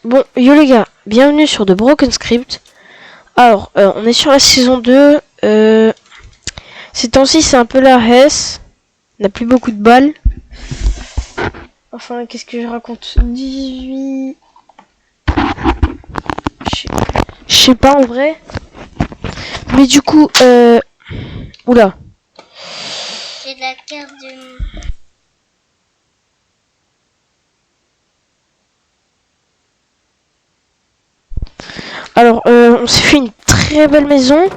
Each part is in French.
Bon, yo les gars, bienvenue sur The Broken Script. Alors, on est sur la saison 2. Ces temps-ci, c'est un peu la hesse. On n'a plus beaucoup de balles. Enfin, qu'est-ce que je raconte 18... Je sais pas en vrai. Mais du coup, oula. C'est la carte du... Alors, on s'est fait une très belle maison.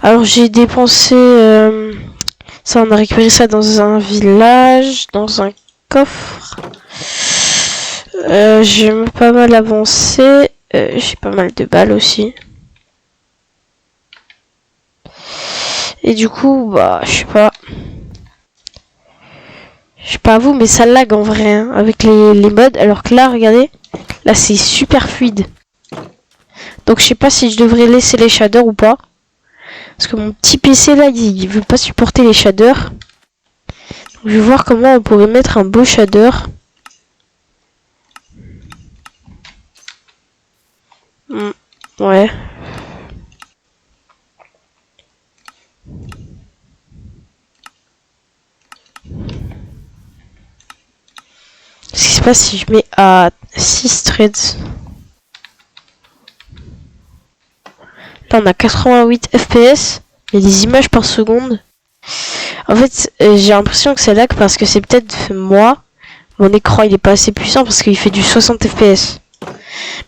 Alors, j'ai dépensé... ça, on a récupéré ça dans un village, dans un coffre. J'ai pas mal avancé. J'ai pas mal de balles aussi. Et du coup, bah, je sais pas. Je sais pas à vous, mais ça lag en vrai, hein, avec les mods. Alors que là, regardez. Là, c'est super fluide. Donc, je sais pas si je devrais laisser les shaders ou pas. Parce que mon petit PC, là, il veut pas supporter les shaders. Donc, je vais voir comment on pourrait mettre un beau shader. Ouais. Ce qui se passe si je mets à 6 threads. Là, on a 88 FPS. Il y a des images par seconde. En fait, j'ai l'impression que ça lag parce que c'est peut-être moi. Mon écran, il est pas assez puissant parce qu'il fait du 60 FPS.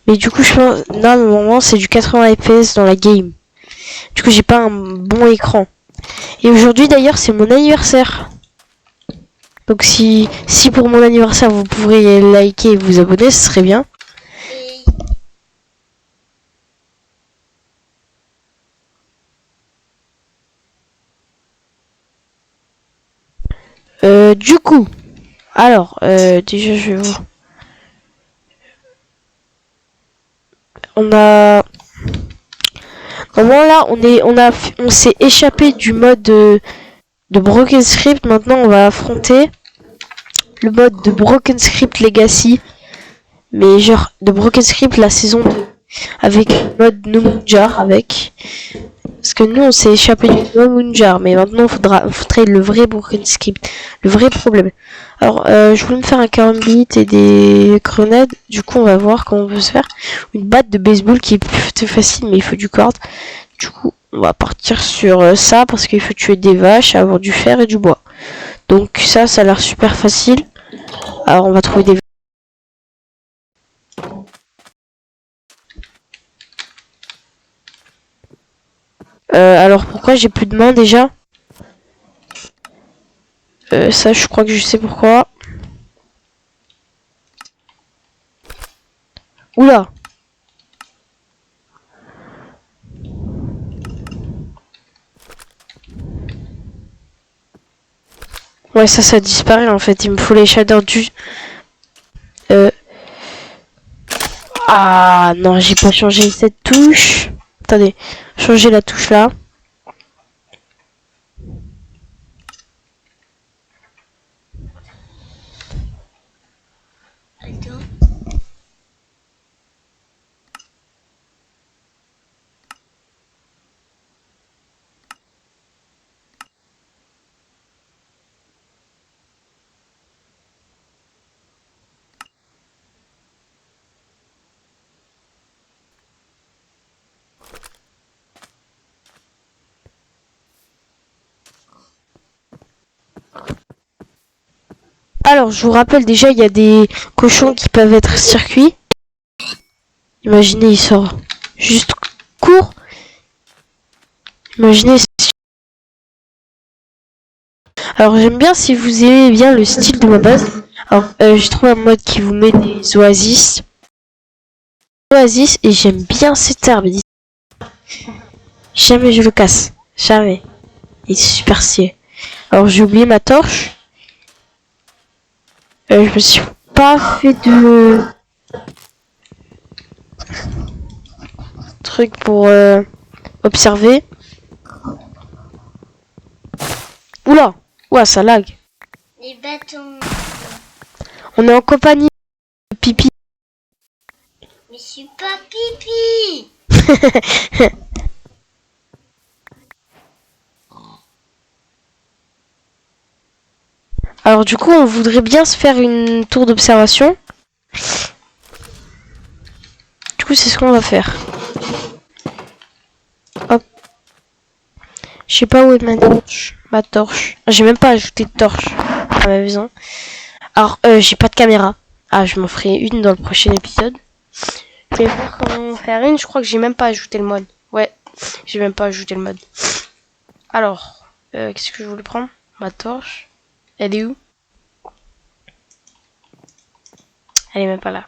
Mais du coup, je pense... Là, normalement, c'est du 80 FPS dans la game. Du coup, j'ai pas un bon écran. Et aujourd'hui, d'ailleurs, c'est mon anniversaire. Donc, si pour mon anniversaire, vous pourriez liker et vous abonner, ce serait bien. Du coup, alors, déjà, je vais voir. On a... Vraiment là, on s'est échappé du mode de Broken Script. Maintenant, on va affronter le mode de Broken Script Legacy. Mais genre, de Broken Script la saison 2. Avec le mode No Moonjar, avec... Parce que nous, on s'est échappé du No Moonjar. Mais maintenant, il faudrait le vrai Broken Script. Le vrai problème. Alors, je voulais me faire un carambit et des grenades. Du coup, on va voir comment on peut se faire. Une batte de baseball qui est plus facile, mais il faut du corde. Du coup, on va partir sur ça parce qu'il faut tuer des vaches, avoir du fer et du bois. Donc ça a l'air super facile. Alors, on va trouver des... alors, pourquoi j'ai plus de main déjà? Ça, je crois que je sais pourquoi. Oula! Ouais, ça disparaît en fait. Il me faut les shaders du... Ah non, j'ai pas changé cette touche. Attendez, changer la touche là. Alors, je vous rappelle déjà, il y a des cochons qui peuvent être circuits. Imaginez, il sort juste court. Imaginez. Alors, j'aime bien si vous aimez bien le style de ma base. Alors, j'ai trouvé un mode qui vous met des oasis. Et j'aime bien cet arbre. Jamais je le casse. Jamais. Il est super stylé. Alors, j'ai oublié ma torche. Je me suis pas fait de truc pour observer. Oula, ouah, ça lag. Les bâtons. On est en compagnie de Pipi. Mais je suis pas pipi. Alors du coup, on voudrait bien se faire une tour d'observation. Du coup, c'est ce qu'on va faire. Hop. Je sais pas où est ma torche. Ma torche. J'ai même pas ajouté de torche à ma maison. Alors, j'ai pas de caméra. Ah, je m'en ferai une dans le prochain épisode. Je vais voir comment faire une. Je crois que j'ai même pas ajouté le mode. Ouais, j'ai même pas ajouté le mode. Alors, qu'est-ce que je voulais prendre? Ma torche. Elle est où? Elle est même pas là.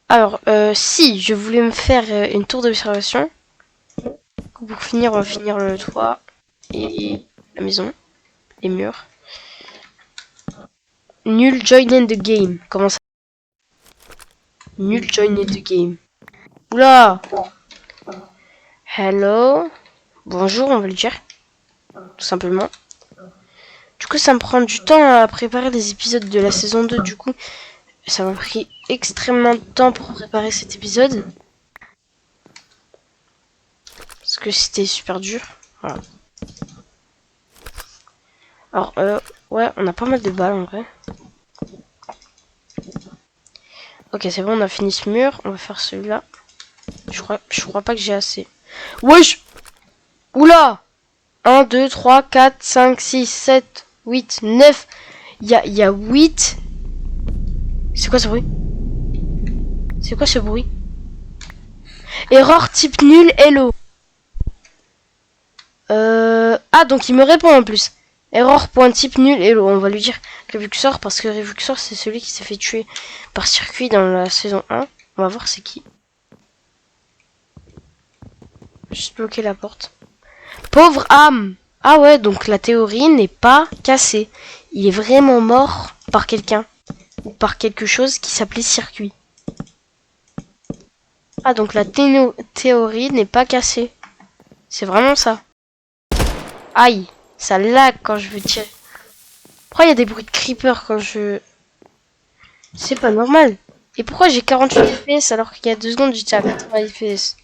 Alors, si je voulais me faire une tour d'observation. Pour finir, on va finir le toit et la maison, les murs. Nul join in the game. Comment ça? Nul join in the game. Oula! Hello. Bonjour, on va le dire. Tout simplement. Du coup, ça me prend du temps à préparer les épisodes de la saison 2. Du coup, ça m'a pris extrêmement de temps pour préparer cet épisode. Parce que c'était super dur. Voilà. Alors, ouais, on a pas mal de balles en vrai. Ok, c'est bon, on a fini ce mur. On va faire celui-là. Je crois pas que j'ai assez. Wesh! Oula! 1, 2, 3, 4, 5, 6, 7, 8, 9. Il y a 8. C'est quoi ce bruit? C'est quoi ce bruit? Erreur type nul, hello. Ah, donc il me répond en plus. Erreur.type nul, hello. On va lui dire Revuxor parce que Revuxor c'est celui qui s'est fait tuer par circuit dans la saison 1. On va voir c'est qui. Juste bloquer la porte. Pauvre âme! Ah ouais, donc la théorie n'est pas cassée. Il est vraiment mort par quelqu'un. Ou par quelque chose qui s'appelait circuit. Ah, donc la théorie n'est pas cassée. C'est vraiment ça. Aïe, ça lag quand je veux tirer. Pourquoi il y a des bruits de creeper quand je... C'est pas normal. Et pourquoi j'ai 48 FPS alors qu'il y a 2 secondes j'étais à 80 FPS?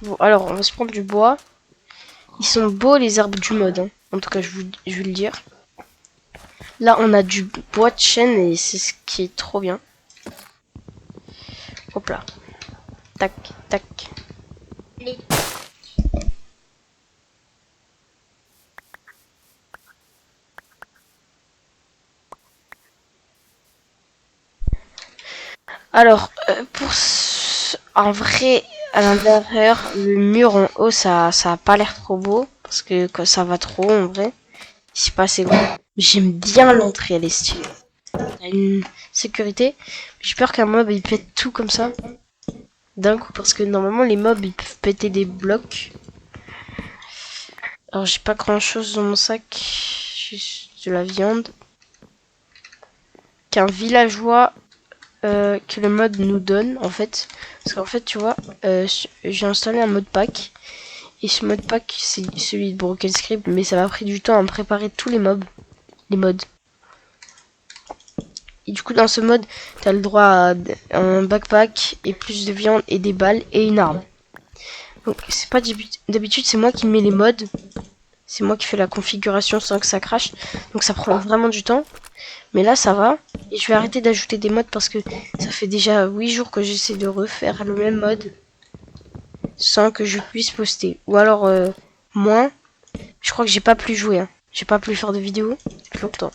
Bon, alors on va se prendre du bois. Ils sont beaux les arbres du mode. Hein. En tout cas, je vais le dire. Là, on a du bois de chêne et c'est ce qui est trop bien. Hop là. Tac, tac. Alors, en vrai, à l'intérieur, le mur en haut, ça a pas l'air trop beau. Parce que ça va trop en vrai. C'est pas assez grand. J'aime bien l'entrée, elle est stylée. Il y a une sécurité. J'ai peur qu'un mob il pète tout comme ça. D'un coup, parce que normalement les mobs ils peuvent péter des blocs. Alors j'ai pas grand chose dans mon sac. Juste de la viande. Qu'un villageois que le mode nous donne en fait. Parce qu'en fait tu vois, j'ai installé un mode pack. Et ce mode pack c'est celui de Broken Script. Mais ça m'a pris du temps à me préparer tous les mobs. Les modes. Et du coup dans ce mode t'as le droit à un backpack et plus de viande et des balles et une arme. Donc c'est pas d'habitude c'est moi qui mets les modes. C'est moi qui fais la configuration sans que ça crache. Donc ça prend vraiment du temps. Mais là ça va. Et je vais arrêter d'ajouter des modes parce que ça fait déjà 8 jours que j'essaie de refaire le même mode. Sans que je puisse poster. Ou alors moins. Je crois que j'ai pas pu jouer. Hein. J'ai pas pu faire de vidéo depuis longtemps.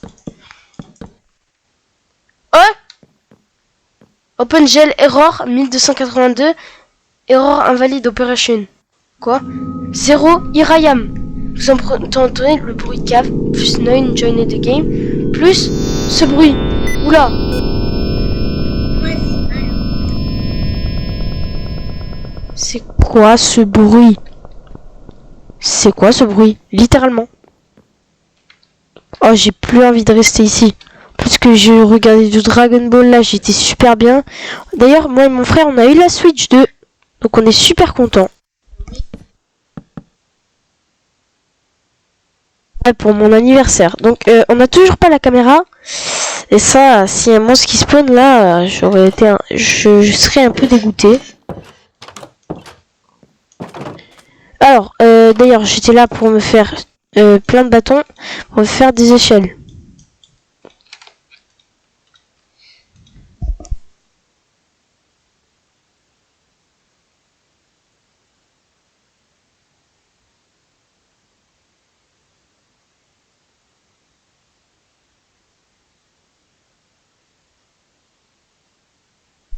OpenGL error 1282. Error invalide operation. Quoi? 0 Irayam. Vous entendez le bruit de cave, plus 9 join the game, plus ce bruit. Oula! C'est quoi ce bruit? C'est quoi ce bruit? Littéralement. Oh, j'ai plus envie de rester ici. Plus que je regardais du Dragon Ball là, j'étais super bien. D'ailleurs, moi et mon frère, on a eu la Switch 2. Donc on est super contents. Pour mon anniversaire. Donc on n'a toujours pas la caméra. Et ça, s'il y a un monstre qui spawn là, je serais un peu dégoûté. Alors, d'ailleurs, j'étais là pour me faire plein de bâtons, pour me faire des échelles.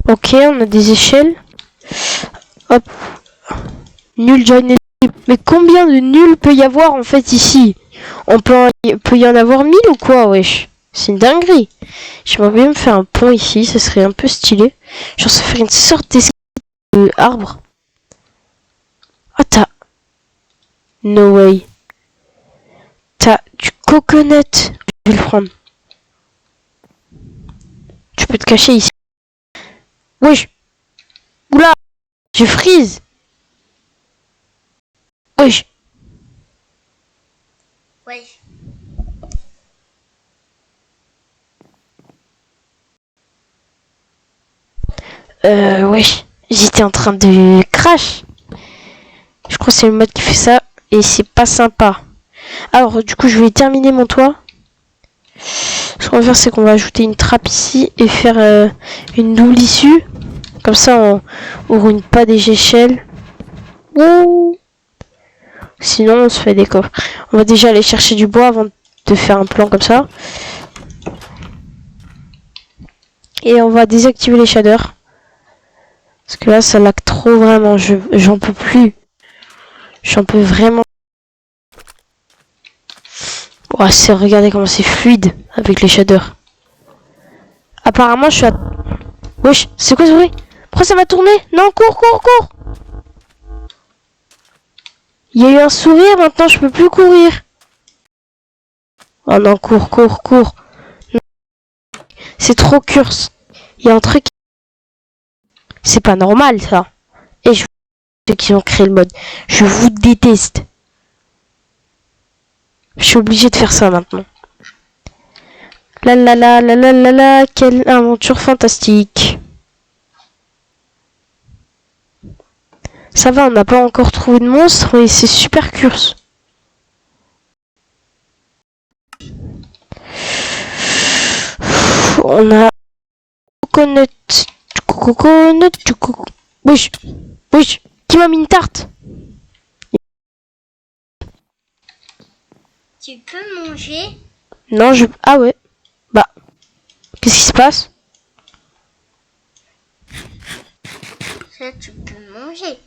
Ok, on a des échelles. Hop. Nul join équipe. Mais combien de nuls peut y avoir en fait ici? Peut y en avoir 1000 ou quoi, wesh? C'est une dinguerie. J'aimerais bien me faire un pont ici, ça serait un peu stylé. Genre se faire une sorte d'arbre. Ah t'as... No way. T'as du coconut. Je vais le prendre. Tu peux te cacher ici. Wesh. Oula. Je freeze. Wesh. Ouais. Wesh. J'étais en train de crash. Je crois que c'est le mode qui fait ça. Et c'est pas sympa. Alors, du coup, je vais terminer mon toit. Ce qu'on va faire, c'est qu'on va ajouter une trappe ici et faire une double issue. Comme ça, on ruine pas des échelles. Ouh. Sinon, on se fait des coffres. On va déjà aller chercher du bois avant de faire un plan comme ça. Et on va désactiver les shaders. Parce que là, ça lag trop vraiment. J'en peux plus. J'en peux vraiment. Oh, regardez comment c'est fluide avec les shaders. Apparemment, je suis à... Wesh, c'est quoi ce bruit? Pourquoi ça m'a tourné? Non, cours, cours, cours! Il y a eu un sourire, maintenant je peux plus courir. Oh non, cours, cours, cours. C'est trop curse. Il y a un truc... C'est pas normal, ça. Et je... Ceux qui ont créé le mode. Je vous déteste. Je suis obligé de faire ça maintenant. La la la la la la la, quelle aventure fantastique. Ça va, on n'a pas encore trouvé de monstre, mais c'est super curse. On a... Coconut. Coconut. Wesh. Wesh. Qui m'a mis une tarte? Tu peux manger? Non, je... Ah ouais. Bah. Qu'est-ce qui se passe? Ça, tu peux manger.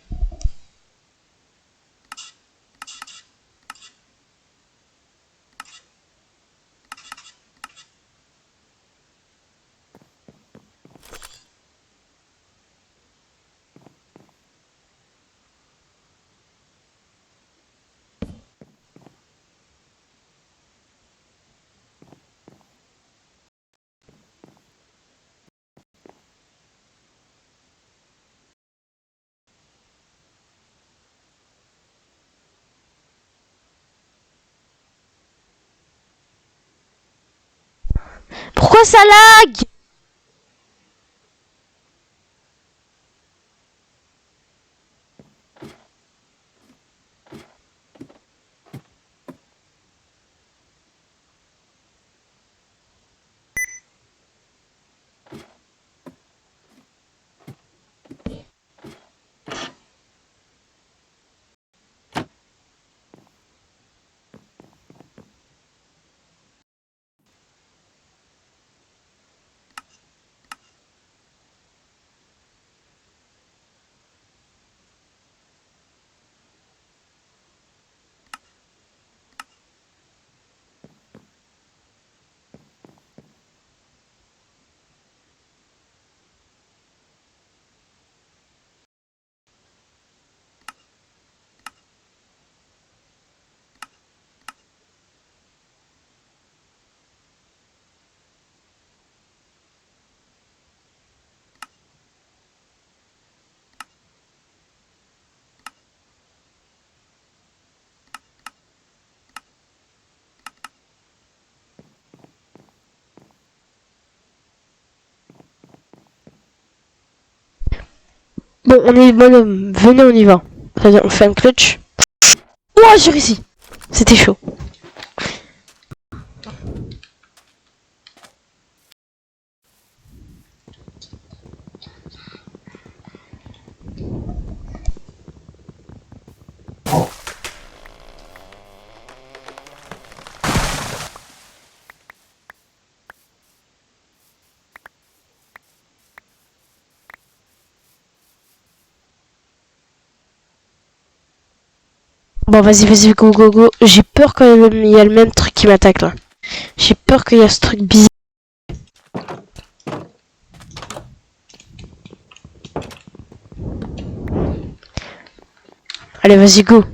Pourquoi ça lag? Bon, on est bonhomme. Venez, on y va. C'est-à-dire, on fait un clutch. Oh, j'ai réussi. C'était chaud. Bon, vas-y, go, go, go. J'ai peur quand il y a le même truc qui m'attaque, là. J'ai peur qu'il y a ce truc bizarre. Allez, vas-y, go.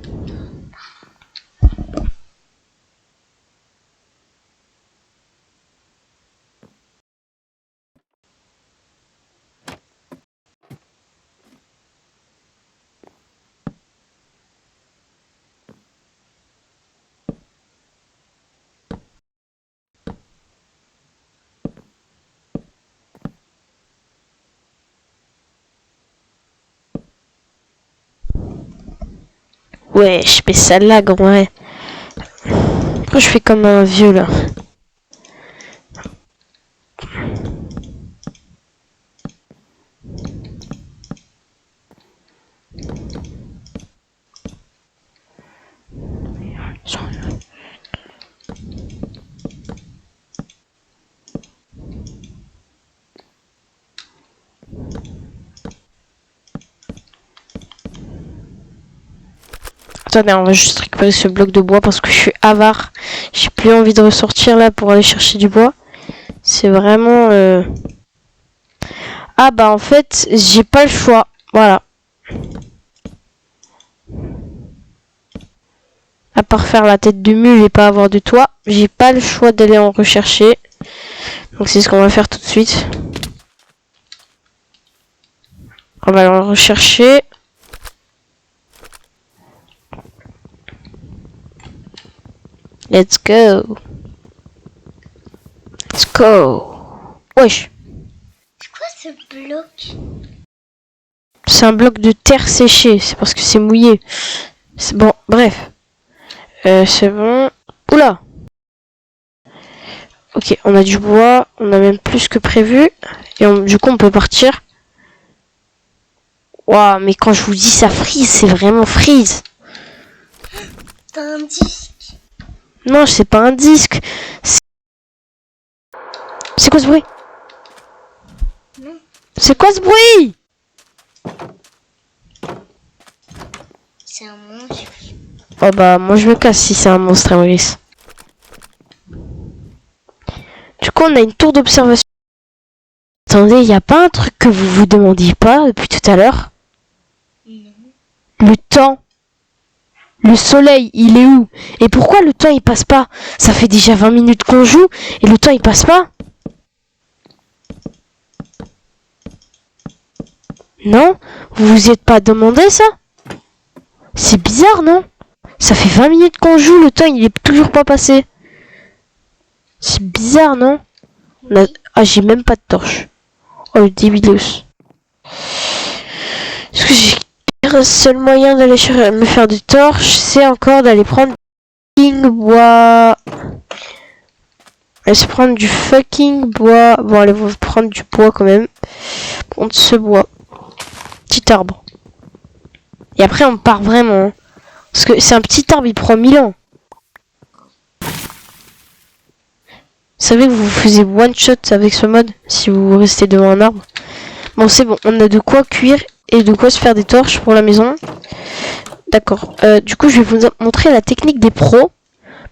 Ouais, je fais ça lag, en vrai. Pourquoi je fais comme un vieux, là? Attendez, on va juste récupérer ce bloc de bois parce que je suis avare. J'ai plus envie de ressortir là pour aller chercher du bois. C'est vraiment... Ah bah en fait, j'ai pas le choix. Voilà. À part faire la tête de mule et pas avoir de toit, j'ai pas le choix d'aller en rechercher. Donc c'est ce qu'on va faire tout de suite. On va aller en rechercher. Let's go. Let's go. Wesh. C'est quoi ce bloc? C'est un bloc de terre séchée. C'est parce que c'est mouillé. C'est bon, bref. C'est bon. Oula. Ok, on a du bois. On a même plus que prévu. Et du coup, on peut partir. Waouh, mais quand je vous dis ça freeze, c'est vraiment freeze. T'as un disque? Non, c'est pas un disque. C'est quoi ce bruit? Non. C'est quoi ce bruit? C'est un monstre. Oh bah, moi je me casse si c'est un monstre, Maurice. Du coup, on a une tour d'observation. Attendez, il n'y a pas un truc que vous vous demandiez pas depuis tout à l'heure? Non. Le temps. Le soleil, il est où? Et pourquoi le temps il passe pas? Ça fait déjà 20 minutes qu'on joue et le temps il passe pas? Non? Vous vous y êtes pas demandé ça? C'est bizarre, non? Ça fait 20 minutes qu'on joue, le temps il est toujours pas passé. C'est bizarre, non? Ah, j'ai même pas de torche. Oh, le débilos. Est-ce que j'ai un seul moyen d'aller me faire des torches, c'est encore d'aller prendre du bois. Allez, se prendre du fucking bois. Bon, allez, on va prendre du bois quand même. Prendre ce bois. Petit arbre. Et après, on part vraiment. Hein. Parce que c'est un petit arbre, il prend 1000 ans. Vous savez que vous faisiez one shot avec ce mode si vous restez devant un arbre. Bon, c'est bon, on a de quoi cuire et de quoi se faire des torches pour la maison. D'accord. Du coup, je vais vous montrer la technique des pros.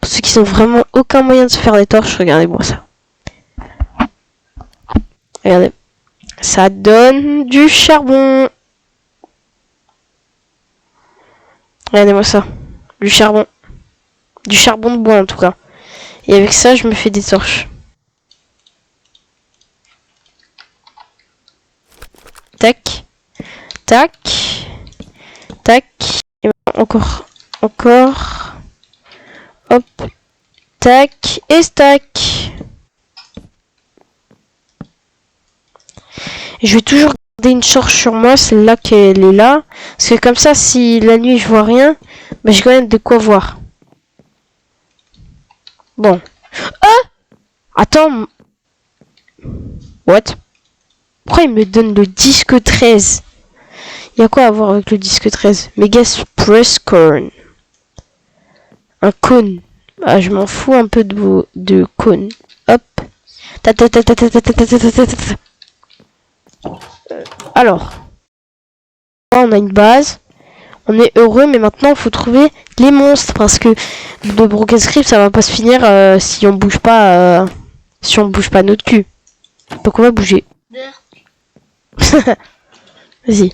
Pour ceux qui n'ont vraiment aucun moyen de se faire des torches, regardez-moi ça. Regardez. Ça donne du charbon. Regardez-moi ça. Du charbon. Du charbon de bois en tout cas. Et avec ça, je me fais des torches. Tac. Tac. Tac. Et encore. Encore. Hop. Tac. Et stack. Je vais toujours une torche sur moi, celle-là qu'elle est là. Parce que comme ça, si la nuit je vois rien, bah, j'ai quand même de quoi voir. Bon. Attends. What? Pourquoi il me donne le disque 13? Il y a quoi à voir avec le disque 13? Megas Press Corn. Un cône. Ah, je m'en fous un peu de cône. Hop. Alors. On a une base. On est heureux, mais maintenant il faut trouver les monstres. Parce que le Broken Script, ça va pas se finir si on bouge pas. Si on bouge pas notre cul. Donc on va bouger. Vas-y.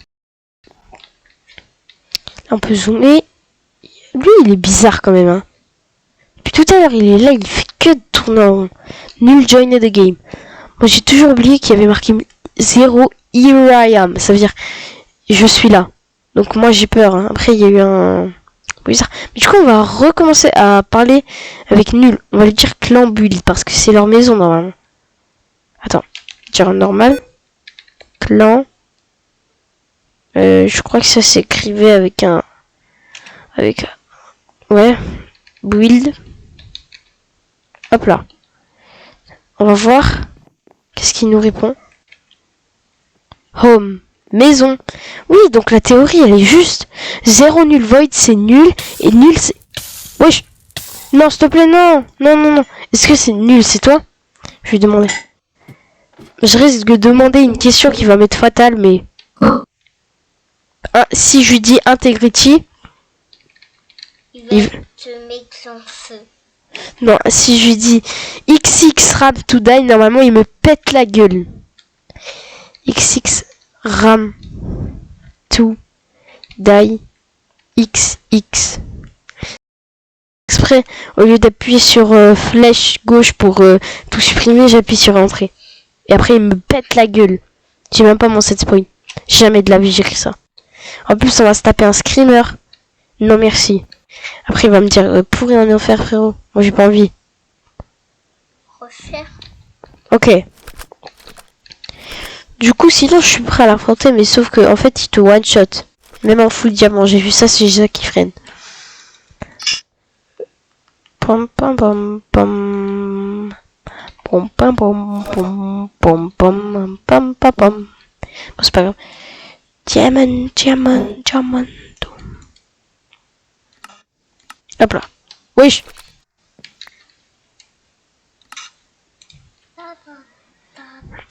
On peut zoomer. Lui, il est bizarre quand même. Hein. Depuis tout à l'heure, il est là, il fait que de tourner en rond. Nul join the game. Moi, j'ai toujours oublié qu'il y avait marqué 0 here I am. Ça veut dire, je suis là. Donc moi, j'ai peur. Hein. Après, il y a eu un... bizarre. Mais du coup, on va recommencer à parler avec Nul. On va lui dire clan build, parce que c'est leur maison, normalement. Attends. Dire normal. Clan. Je crois que ça s'écrivait avec un... Ouais. Build. Hop là. On va voir. Qu'est-ce qu'il nous répond? Home. Maison. Oui, donc la théorie, elle est juste. 0 nul void, c'est nul. Et nul, c'est... Wesh. Non, s'il te plaît, non. Non, non, non. Est-ce que c'est nul, c'est toi? Je vais demander. Je risque de demander une question qui va m'être fatale, mais... si je lui dis integrity... Il va te mettre en feu. Non, si je lui dis XX RAM to die, normalement il me pète la gueule. XX RAM to die XX. Exprès, au lieu d'appuyer sur flèche gauche pour tout supprimer, j'appuie sur entrée. Et après il me pète la gueule. J'ai même pas mon set point. Jamais de la vie j'écris ça. En plus on va se taper un screamer. Non merci. Après il va me dire pourri en enfer frérot. Moi j'ai pas envie. Refaire. Ok. Du coup sinon je suis prêt à l'affronter mais sauf que en fait il te one shot. Même en full diamant. J'ai vu ça c'est Jacques qui freine. Pom pom pom pom. Pom pom pom pom pom pom pom pom pom. Bon c'est pas grave. Diamant, diamant, diamant. Hop là. Wesh.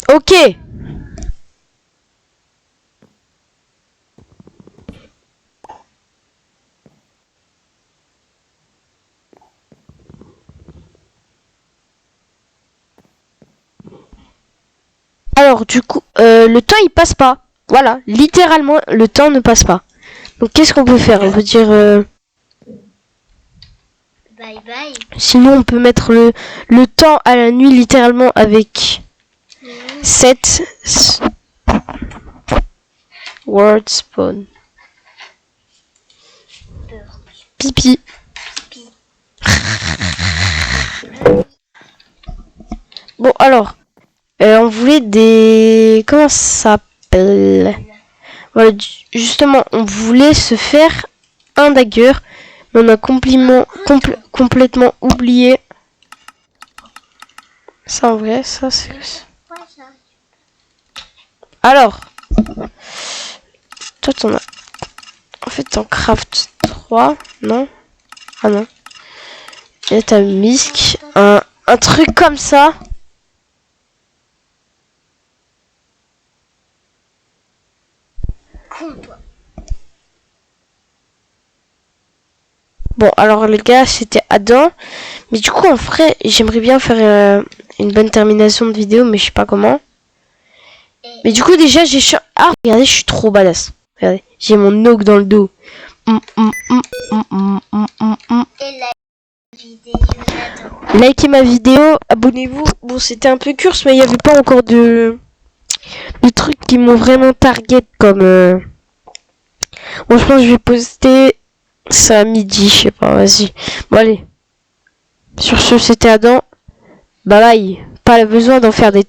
Ok. Alors du coup, le temps il passe pas. Voilà, littéralement le temps ne passe pas. Donc qu'est-ce qu'on peut faire? On peut dire... Bye bye. Sinon on peut mettre le temps à la nuit littéralement avec 7 word spawn. Pipi. Bon alors, on voulait des... Comment ça s'appelle? Voilà, justement, on voulait se faire un dagger, mais on a complètement oublié. Ça en vrai, ça c'est... Alors, toi t'en as... En fait t'en craft 3, non? Ah non. Et t'as Misk, un truc comme ça. Bon, alors les gars, c'était Adam. Mais du coup, en vrai, j'aimerais bien faire une bonne termination de vidéo, mais je sais pas comment. Mais du coup, déjà, j'ai... Ah, regardez, je suis trop badass. Regardez, j'ai mon oak dans le dos. Et la vidéo, Likez ma vidéo, abonnez-vous. Bon, c'était un peu curse, mais il n'y avait pas encore de trucs qui m'ont vraiment target comme... Bon, je pense que je vais poster ça à midi, je sais pas, vas-y. Bon, allez. Sur ce, c'était Adam. Bye bye. Pas besoin d'en faire des